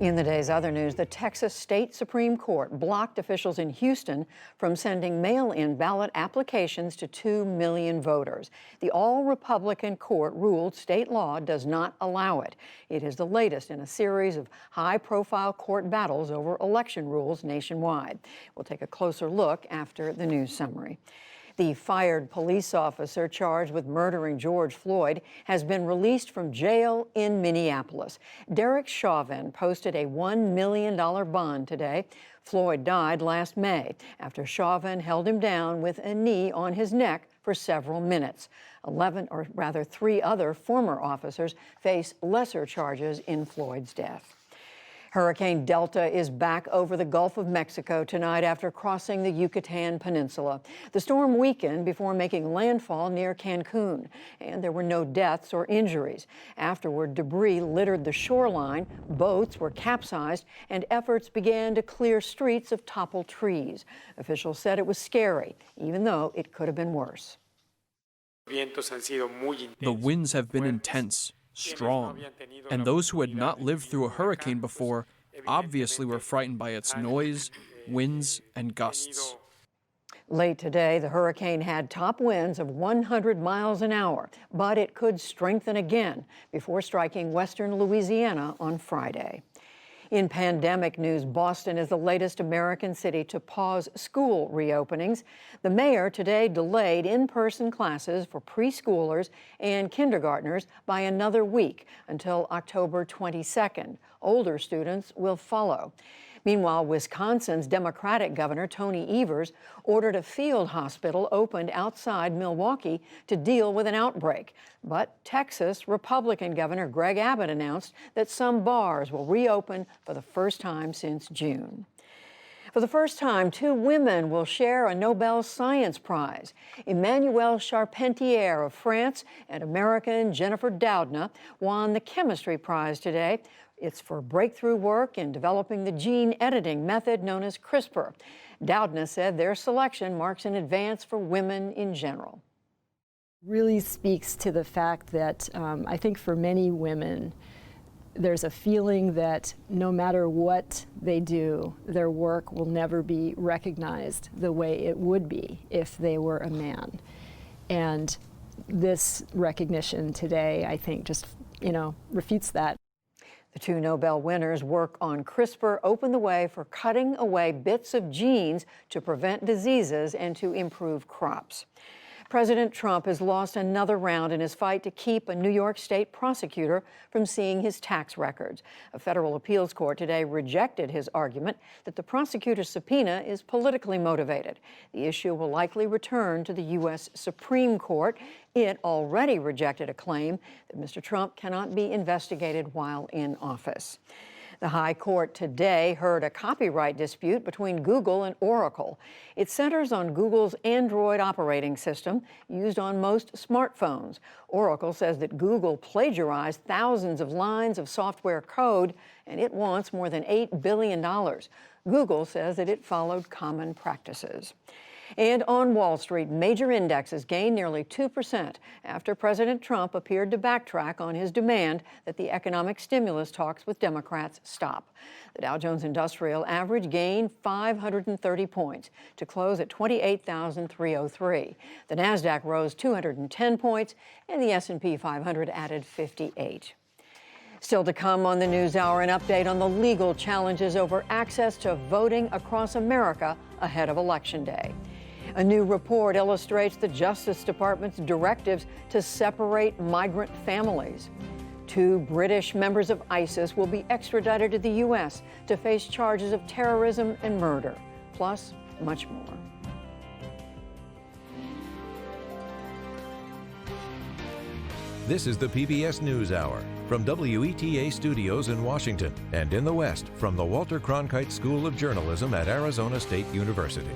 In the day's other news, the Texas State Supreme Court blocked officials in Houston from sending mail-in ballot applications to 2 million voters. The all-Republican court ruled state law does not allow it. It is the latest in a series of high-profile court battles over election rules nationwide. We'll take a closer look after the news summary. The fired police officer charged with murdering George Floyd has been released from jail in Minneapolis. Derek Chauvin posted a $1 million bond today. Floyd died last May after Chauvin held him down with a knee on his neck for several minutes. 3 other former officers face lesser charges in Floyd's death. Hurricane Delta is back over the Gulf of Mexico tonight after crossing the Yucatan Peninsula. The storm weakened before making landfall near Cancun, and there were no deaths or injuries. Afterward, debris littered the shoreline, boats were capsized, and efforts began to clear streets of toppled trees. Officials said it was scary, even though it could have been worse. The winds have been intense, strong, and those who had not lived through a hurricane before obviously were frightened by its noise, winds, and gusts. Late today, the hurricane had top winds of 100 miles an hour, but it could strengthen again before striking western Louisiana on Friday. In pandemic news, Boston is the latest American city to pause school reopenings. The mayor today delayed in-person classes for preschoolers and kindergartners by another week until October 22nd. Older students will follow. Meanwhile, Wisconsin's Democratic Governor Tony Evers ordered a field hospital opened outside Milwaukee to deal with an outbreak. But Texas Republican Governor Greg Abbott announced that some bars will reopen for the first time since June. For the first time, 2 women will share a Nobel Science Prize. Emmanuelle Charpentier of France and American Jennifer Doudna won the Chemistry Prize today. It's for breakthrough work in developing the gene editing method known as CRISPR. Doudna said their selection marks an advance for women in general. Really speaks to the fact that I think for many women, there's a feeling that no matter what they do, their work will never be recognized the way it would be if they were a man. And this recognition today, I think, just, refutes that. The 2 Nobel winners' work on CRISPR opened the way for cutting away bits of genes to prevent diseases and to improve crops. President Trump has lost another round in his fight to keep a New York State prosecutor from seeing his tax records. A federal appeals court today rejected his argument that the prosecutor's subpoena is politically motivated. The issue will likely return to the U.S. Supreme Court. It already rejected a claim that Mr. Trump cannot be investigated while in office. The High Court today heard a copyright dispute between Google and Oracle. It centers on Google's Android operating system used on most smartphones. Oracle says that Google plagiarized thousands of lines of software code, and it wants more than $8 billion. Google says that it followed common practices. And on Wall Street, major indexes gained nearly 2% after President Trump appeared to backtrack on his demand that the economic stimulus talks with Democrats stop. The Dow Jones Industrial Average gained 530 points to close at 28,303. The Nasdaq rose 210 points, and the S&P 500 added 58. Still to come on the NewsHour, an update on the legal challenges over access to voting across America ahead of Election Day. A new report illustrates the Justice Department's directives to separate migrant families. 2 British members of ISIS will be extradited to the U.S. to face charges of terrorism and murder, plus much more. This is the PBS NewsHour from WETA Studios in Washington and in the West from the Walter Cronkite School of Journalism at Arizona State University.